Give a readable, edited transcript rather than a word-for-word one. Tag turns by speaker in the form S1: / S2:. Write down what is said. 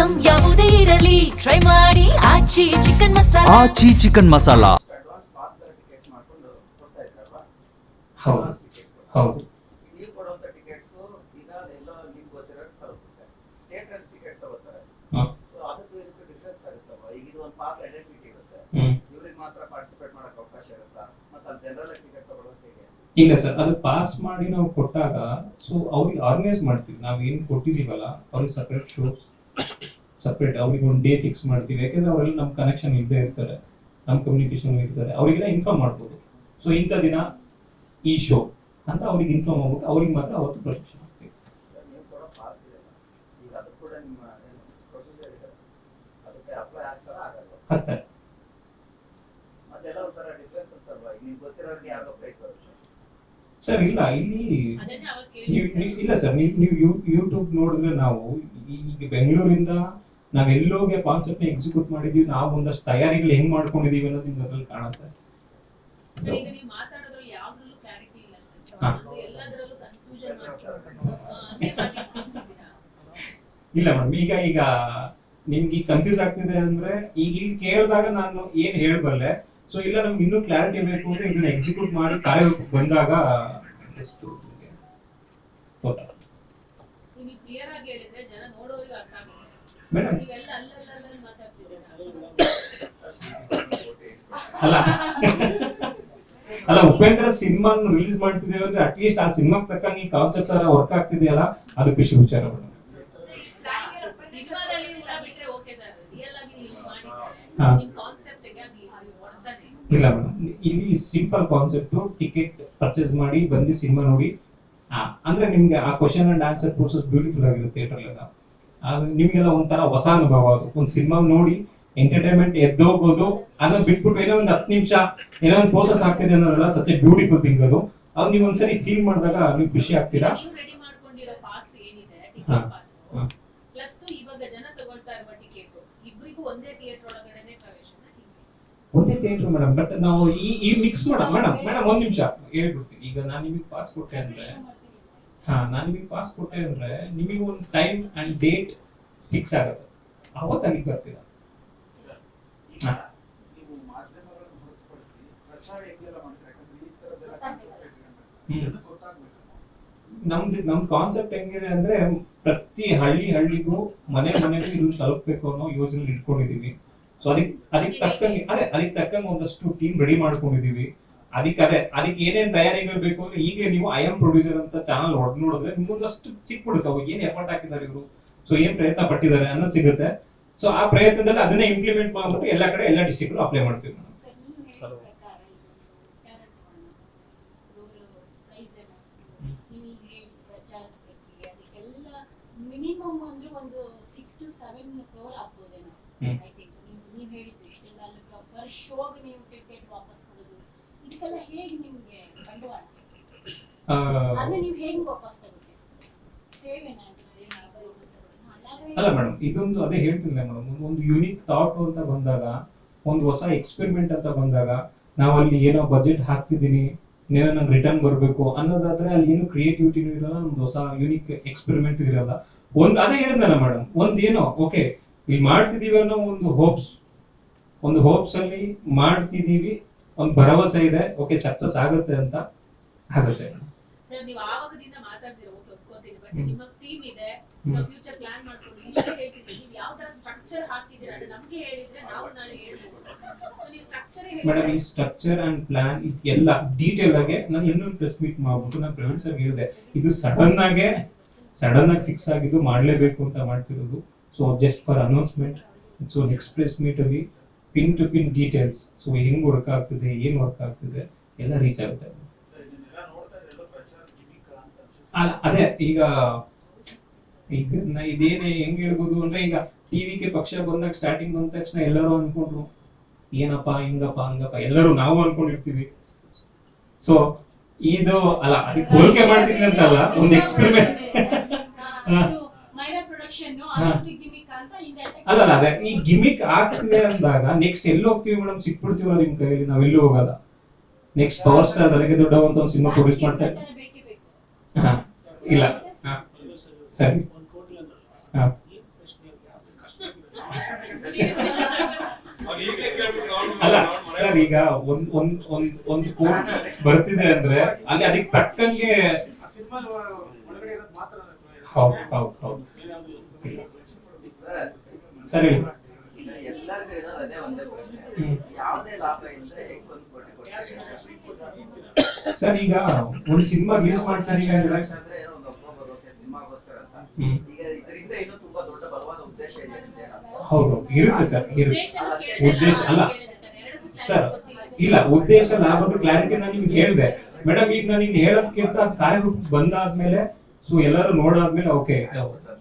S1: Item ಯಾವುದೇ ಇರಲಿ try ಮಾಡಿ ಆಚಿ ಚಿಕನ್ ಮಸಾಲಾ.
S2: ಆಚಿ ಚಿಕನ್ ಮಸಾಲಾ.
S3: ಹೌದು ಹೌದು.
S4: ನೀವು ಕೊಡುವಂತ ಟಿಕೆಟ್ಸ್ ಈಗ ಎಲ್ಲೋ ನಿಮ್ಗೆ ಗೊತ್ತಿರೋದು ತಲುಪುತ್ತೆ. ಥಿಯೇಟರ್ ಟಿಕೆಟ್ ತಗೋತಾರೆ. ಸೊ ಅದಕ್ಕೂ ಇದಕ್ಕೂ ಡಿಫರೆನ್ಸ್ ಆಗುತ್ತಲ್ವಾ? ಈಗ ಇದು ಒಂದು ಪಾಸ್ ಐಡೆಂಟಿಟಿ ಇರುತ್ತೆ. ಇವ್ರಿಗೆ ಮಾತ್ರ ಪಾರ್ಟಿಸಿಪೇಟ್ ಮಾಡಕ್ಕೆ ಅವಕಾಶ ಇರುತ್ತಾ? ಮತ್ತೆ ಅಲ್ಲಿ ಜನರಲ್ ಟಿಕೆಟ್ ತಗೊಳ್ಳೋದು ಹೇಗೆ?
S3: ಇಲ್ಲ ಸರ್, ಅದು ಪಾಸ್ ಮಾಡಿ ನಾವು ಕೊಟ್ಟಾಗ ಸೊ ಅವ್ರಿಗೆ ಆರ್ಗನೈಸ್ ಮಾಡ್ತೀವಿ. ನಾವು ಏನು ಕೊಟ್ಟಿದ್ದೀವಲ್ಲ ಅವ್ರಿಗೆ ಸಪ್ರೇಟ್ ಶೋಸ್, ಸಪ್ರೇಟ್ ಅವ್ರಿಗೆ ಒಂದು ಡೇ ಫಿಕ್ಸ್ ಮಾಡ್ತೀವಿ. ಯಾಕೆಂದ್ರೆ ಅವರೆಲ್ಲ ನಮ್ಮ ಕನೆಕ್ಷನ್ ಇಲ್ಲದೆ ಇರ್ತಾರೆ, ನಮ್ಮ ಕಮ್ಯುನಿಕೇಶನ್ ಇರ್ತಾರೆ, ಅವರಿಗೆಲ್ಲ ಇನ್ಫಾರ್ಮ್ ಮಾಡ್ಬೋದು. ಸೊ ಇಂಥ ದಿನ ಈ ಶೋ ಅಂತ ಅವ್ರಿಗೆ ಇನ್ಫಾರ್ಮ್ ಆಗ್ಬಿಟ್ಟು ಅವ್ರಿಗೆ ಮಾತ್ರ ಅವತ್ತು ಪ್ರೊಟೆಕ್ಷನ್ ಆಗ್ತೀವಿ.
S4: ನೀವು ಕೊಡೋ ಪಾಸ್ ಇದೆ ಈಗ ಅದು ಕೂಡ ನಿಮ್ಮ ಪ್ರೊಸೀಜರ್ ಇದೆ, ಅದಕ್ಕೆ ಅಪ್ಲೈ ಆಗ್ತಾರ ಆಗಲ್ಲ?
S3: ಆಗ್ತಾರೆ.
S4: ಮತ್ತೆಲ್ಲ ಒಂಥರ ಡಿಫ್ರೆನ್ಸ್ ಅಲ್ವಾ? ಈಗ ನಿಮ್ಗೆ ಗೊತ್ತಿರೋರಿಗೆ ಯಾರಿಗೋ ಪ್ರೈಸ್ ಬರುತ್ತೆ
S3: ಸರ್. ಇಲ್ಲ ಇಲ್ಲಿ ಇಲ್ಲ ಸರ್, ನೀವು ಯೂಟ್ಯೂಬ್ ನೋಡಿದ್ರೆ ನಾವು ಈಗ ಬೆಂಗಳೂರಿಂದ ನಾವೆಲ್ಲೋಗೆ ಕಾನ್ಸೆಪ್ಟ್ ನ ಎಕ್ಸಿಕ್ಯೂಟ್ ಮಾಡಿದೀವಿ, ನಾವು ಒಂದಷ್ಟು ತಯಾರಿಗಳು ಹೆಂಗ್ ಮಾಡ್ಕೊಂಡಿದೀವಿ ಅನ್ನೋದು ನಿಮ್ಗೆ ಅದ್ರಲ್ಲಿ ಕಾಣುತ್ತೆ. ಇಲ್ಲ ಮೇಡಮ್, ಈಗ ನಿಮ್ಗೆ ಕನ್ಫ್ಯೂಸ್ ಆಗ್ತಿದೆ ಅಂದ್ರೆ ಈಗ ಇಲ್ಲಿ ಕೇಳಿದಾಗ ನಾನು ಏನ್ ಹೇಳ್ಬಲ್ಲೆ. ಸೊ ಇಲ್ಲ ನಮ್ಗೆ ಇನ್ನೂ ಕ್ಲಾರಿಟಿ ಬೇಕು ಅಂದ್ರೆ ಇದನ್ನ ಎಕ್ಸಿಕ್ಯೂಟ್ ಮಾಡಿ ಕಾರ್ಯರೂಪಕ್ಕೆ ಬಂದಾಗ ಮೇಡಮ್ ಅಲ್ಲ ಉಪೇಂದ್ರ ಸಿನಿಮಾ ರಿಲೀಸ್ ಮಾಡ್ತಿದ್ದೇವೆ ಅಂದ್ರೆ ಅಟ್ಲೀಸ್ಟ್ ಆ ಸಿನಿಮಾಗೆ ತಕ್ಕಂಗೆ ಈ ಕಾನ್ಸೆಪ್ಟ್ ವರ್ಕ್ ಆಗ್ತಿದೆಯಲ್ಲ, ಅದು ಖುಷಿ ವಿಚಾರ ಮೇಡಮ್. ಇಲ್ಲ ಮೇಡಮ್, ಇಲ್ಲಿ ಸಿಂಪಲ್ ಕಾನ್ಸೆಪ್ಟ್, ಟಿಕೆಟ್ ಪರ್ಚೇಸ್ ಮಾಡಿ ಬಂದು ಸಿನಿಮಾ ನೋಡಿ. ಅಂದ್ರೆ ನಿಮ್ಗೆ ಆ question and answer process beautiful ಆಗಿರುತ್ತೆ ಥಿಯೇಟರ್ಲೆಲ್ಲ. ನಿಮ್ಗೆಲ್ಲ ಒಂಥರ ಹೊಸ ಅನುಭವ. ಅದು ಒಂದು ಸಿನಿಮಾ ನೋಡಿ ಎಂಟರ್ಟೈನ್ಮೆಂಟ್ ಎದ್ದೋಗೋದು, ಅದನ್ನ ಬಿಟ್ಬಿಟ್ಟು ಏನೋ ಒಂದು 10 ನಿಮಿಷ ಏನೋ ಒಂದು ಪ್ರೋಸೆಸ್ ಆಗ್ತಿದೆ ಅನ್ನೋದಲ್ಲ ಸಚ್ ಎ ಬ್ಯೂಟಿಫುಲ್ ಥಿಂಗ್. ಅದು ನೀವು ಒಂದ್ಸರಿ ಫೀಲ್ ಮಾಡಿದಾಗ ನೀವು ಖುಷಿ ಆಗ್ತೀರಾ. ಒಂದೇ ಥಿಯೇಟರ್ ಮೇಡಮ್, ಬಟ್ ನಾವು ಈ ಮಿಕ್ಸ್ ಮೇಡಮ್ ಒಂದ್ ನಿಮಿಷ ಹೇಳ್ಬಿಡ್ತೀನಿ. ಈಗ ನಾನು ನಿಮಗೆ ಪಾಸ್ ಕೊಟ್ಟೆ ಅಂದ್ರೆ ನಿಮಗೆ ಒಂದು ಟೈಮ್ ಅಂಡ್ ಡೇಟ್ ಫಿಕ್ಸ್ ಆಗುತ್ತೆ, ಅವತ್ತು ಅಲ್ಲಿಗೆ ಬರ್ತೀರಾ. ನಮ್ದು ಕಾನ್ಸೆಪ್ಟ್ ಹೆಂಗಿದೆ ಅಂದ್ರೆ ಪ್ರತಿ ಹಳ್ಳಿಗೂ ಮನೆಗೂ ಇದು ತಲುಪಬೇಕು ಅನ್ನೋ ಯೋಜನೆ ಇಟ್ಕೊಂಡಿದೀವಿ. ಸೊ ಅದಕ್ಕೆ ತಕ್ಕಂಗೆ ಒಂದಷ್ಟು ಟೀಮ್ ರೆಡಿ ಮಾಡ್ಕೊಂಡಿದೀವಿ. ಅದಕ್ಕೆ ಏನೇನ್ ತಯಾರಿಗಳು ಬೇಕು ಅಂದ್ರೆ ಈಗ ನೀವು ಐ ಎಂ ಪ್ರೊಡ್ಯೂಸರ್ ಅಂತ ಚಾನಲ್ ಹೊಡೆದ್ ನೋಡಿದ್ರೆ ನಿಮ್ಗೊಂದಷ್ಟು ಸಿಕ್ಬಿಡುತ್ತೆ ಅವಾಗ ಏನ್ ಎಫರ್ಟ್ ಹಾಕಿದ್ದಾರೆ ಇವರು, ಸೊ ಏನ್ ಪ್ರಯತ್ನ ಪಟ್ಟಿದ್ದಾರೆ ಅನ್ನೋದು ಸಿಗುತ್ತೆ. ಸೊ ಆ ಪ್ರಯತ್ನದಲ್ಲಿ ಅದನ್ನೇ ಇಂಪ್ಲಿಮೆಂಟ್ ಮಾಡ್ಬಿಟ್ಟು ಎಲ್ಲ ಕಡೆ ಎಲ್ಲ ಡಿಸ್ಟ್ರಿಕ್ಟ್ ಅಪ್ಲೈ ಮಾಡ್ತೀವಿ ನಾವು.
S5: ಮಿನಿಮಮ್ ಅಂದ್ರೆ ಒಂದು 6 to 7 crore ಆಗ್ಬೋದೇನೋ. ಐ ಥಿಂಕ್ ನೀವು ಹೇಳಿದ್ದು ಇಷ್ಟೆಲ್ಲ ಪರ್ ಶೋಗೆ ನೀವು ಟಿಕೆಟ್ ವಾಪಸ್ ಕೊಡೋದು, ಇದಕ್ಕೆಲ್ಲ ಹೇಗೆ ನಿಮ್ಗೆ ಬಂಡವಾಳ ಅದನ್ನ ನೀವು ಹೇಗೆ ವಾಪಸ್ ತಗೋತೀರಿ? ಸೇವೆನ
S3: ಅಲ್ಲ ಮೇಡಮ್, ಇದೊಂದು ಅದೇ ಹೇಳ್ತಿಲ್ಲ ಮೇಡಮ್, ಒಂದು ಯೂನಿಕ್ ಥಾಟ್ ಅಂತ ಬಂದಾಗ, ಒಂದು ಹೊಸ ಎಕ್ಸ್ಪೆರಿಮೆಂಟ್ ಅಂತ ಬಂದಾಗ, ನಾವು ಅಲ್ಲಿ ಏನೋ ಬಜೆಟ್ ಹಾಕ್ತಿದ್ದೀನಿ, ಏನೋ ನಂಗೆ ರಿಟರ್ನ್ ಬರಬೇಕು ಅನ್ನೋದಾದ್ರೆ ಅಲ್ಲಿ ಏನು ಕ್ರಿಯೇಟಿವಿಟಿನೂ ಇರಲ್ಲ, ಒಂದು ಹೊಸ ಯೂನಿಕ್ ಎಕ್ಸ್ಪೆರಿಮೆಂಟ್ ಇರಲ್ಲ. ಅದೇ ಹೇಳಿದ್ನಲ್ಲ ಮೇಡಮ್, ಏನೋ ಓಕೆ ಇಲ್ಲಿ ಮಾಡ್ತಿದೀವಿ ಅನ್ನೋ ಒಂದು ಹೋಪ್ಸ್ ಅಲ್ಲಿ ಮಾಡ್ತಿದೀವಿ, ಒಂದು ಭರವಸೆ ಇದೆ, ಓಕೆ ಸಕ್ಸಸ್ ಆಗುತ್ತೆ ಅಂತ ಆಗುತ್ತೆ.
S6: ಸರ್ ನೀವು ಆವಾಗದಿಂದ ಮಾತಾಡ್ತಿರೋ ಒಪ್ಕೋತೀನಿ, ಬಟ್ ನಿಮ್ಮ ಟೀಮ್ ಇದೆ, ಫ್ಯೂಚರ್ ಪ್ಲಾನ್ ಮಾಡ್ಕೊಂಡು ಇಷ್ಟ ಹೇಳ್ತಿದ್ದೀವಿ, ನೀವು ಯಾವ ತರ ಸ್ಟ್ರಕ್ಚರ್ ಹಾಕಿದ್ದೀರಾ ಅಂತ ನಮಗೆ ಹೇಳಿದ್ರೆ ನಾವು ನಾಳೆ ಹೇಳ್ಬೋದು. ಸೊ ನೀವು ಸ್ಟ್ರಕ್ಚರ್
S3: ಮೇಡಮ್, ಈ ಸ್ಟ್ರಕ್ಚರ್ ಅಂಡ್ ಪ್ಲಾನ್ ಎಲ್ಲ ಡೀಟೇಲ್ ಆಗಿ ನಾನು ಇನ್ನೊಂದು ಪ್ರೆಸ್ ಮೀಟ್ ಮಾಡ್ಬಿಟ್ಟು ನಾನು ಪ್ರವೀಣ್ ಸರ್ ಹೇಳಿದೆ, ಇದು ಸಡನ್ ಆಗಿ ಫಿಕ್ಸ್ ಆಗಿದ್ದು ಮಾಡಲೇಬೇಕು ಅಂತ ಮಾಡ್ತಿರೋದು. So just for announcement. So next press meet ಅಲ್ಲಿ pin to pin details, so ಹೆಂಗ್ ವರ್ಕ್ ಆಗ್ತಿದೆ, ಏನ್ ವರ್ಕ್ ಆಗ್ತಿದೆ ಎಲ್ಲ ರೀಚ್ ಆಗುತ್ತೆ. ಅದೇ ಈಗ ಇದೇನೇ ಹೆಂಗ್ ಹೇಳ್ಬೋದು ಅಂದ್ರೆ, ಈಗ ಟಿವಿಗೆ ಪಕ್ಷ ಬಂದಾಗ ಸ್ಟಾರ್ಟಿಂಗ್ ಬಂದ ತಕ್ಷಣ ಎಲ್ಲರೂ ಅನ್ಕೊಂಡ್ರು ಏನಪ್ಪಾ ಹಿಂಗಪ್ಪ ಹಂಗಪ್ಪ ಎಲ್ಲರೂ ನಾವು ಅನ್ಕೊಂಡಿರ್ತೀವಿ. ಸೊ ಇದು ಅಲ್ಲ, ಅದಕ್ಕೆ ಹೋಲಿಕೆ ಮಾಡ್ತೀನಿ ಅಂತಲ್ಲ, ಒಂದು ಎಕ್ಸ್ಪೆರಿಮೆಂಟ್ ಅಲ್ಲ ಅದೇ ಈ ಗಿಮಿಕ್ ಆಗ್ತಿದೆ ಅಂದಾಗ ನೆಕ್ಸ್ಟ್ ಎಲ್ಲಿ ಹೋಗ್ತೀವಿ ಮೇಡಮ್, ಸಿಕ್ಬಿಡ್ತೀವಲ್ಲ ನಿಮ್ ಕೈಯಲ್ಲಿ, ನಾವೆಲ್ಲೂ ಹೋಗಲ್ಲ. ನೆಕ್ಸ್ಟ್ ಪವರ್ ಸ್ಟಾರ್ ಅದಕ್ಕೆ ದೊಡ್ಡವಂತ ಒಂದು ಸಿನಿಮಾ ಪ್ರೊಡ್ಯೂಸ್ ಮಾಡ್ತಾ ಇಲ್ಲ. ಸರಿ ಅಲ್ಲ ಸರ್, ಈಗ ಒಂದು ಕೋಟಿ ಬರ್ತಿದೆ ಅಂದ್ರೆ ಅಲ್ಲಿ ಅದಕ್ಕೆ ತಕ್ಕಂಗೆ ಹೌದು ಸರ್ ಹೇಳಿ.
S4: ಎಲ್ಲರಿಗೂ ಇರೋದು ಅದೇ ಒಂದೇ ಪ್ರಶ್ನೆ, ಯಾವುದೇ ಲಾಭ ಇಲ್ಲದೆ ಹೇಗೆ 1 ಕೋಟಿ ಕೊಡ್ತಾರೆ?
S3: ಸರ್ ಈಗ ಒಂದು ಸಿನಿಮಾ ರಿಲೀಸ್ ಮಾಡ್ತಾರೆ ಅಂದ್ರೆ
S4: ಅಂದ್ರೆ ಏನೋ ಒಂದು ಒಪ್ಪಬಹುದು, ಓಕೆ ಸಿನಿಮಾಗೋಸ್ಕರ ಅಂತ.
S3: ಹ್ಮ್.
S4: ಈಗ ಇದರಿಂದ ಇನ್ನೂ ತುಂಬಾ ದೊಡ್ಡ ಬಲವಾದ ಉದ್ದೇಶ ಇದೆ ಅಂತ ಏನಂತ?
S3: ಹೌದು ಇರುತ್ತೆ ಸರ್, ಇರುತ್ತೆ. ಉದ್ದೇಶ ಅಲ್ಲ ಸರ್, ಇಲ್ಲ ಉದ್ದೇಶ ಲಾಭದ ಕ್ಲಾರಿಟಿ ನಾನು ನಿಮ್ಗೆ ಹೇಳಿದೆ ಮೇಡಮ್. ಈಗ ನಾನು ನಿಮ್ಗೆ ಹೇಳೋದಕ್ಕಿಂತ ಕಾರ್ಯರೂಪ ಬಂದಾದ್ಮೇಲೆ ಸೊ ಎಲ್ಲರೂ ನೋಡಾದ್ಮೇಲೆ ಓಕೆ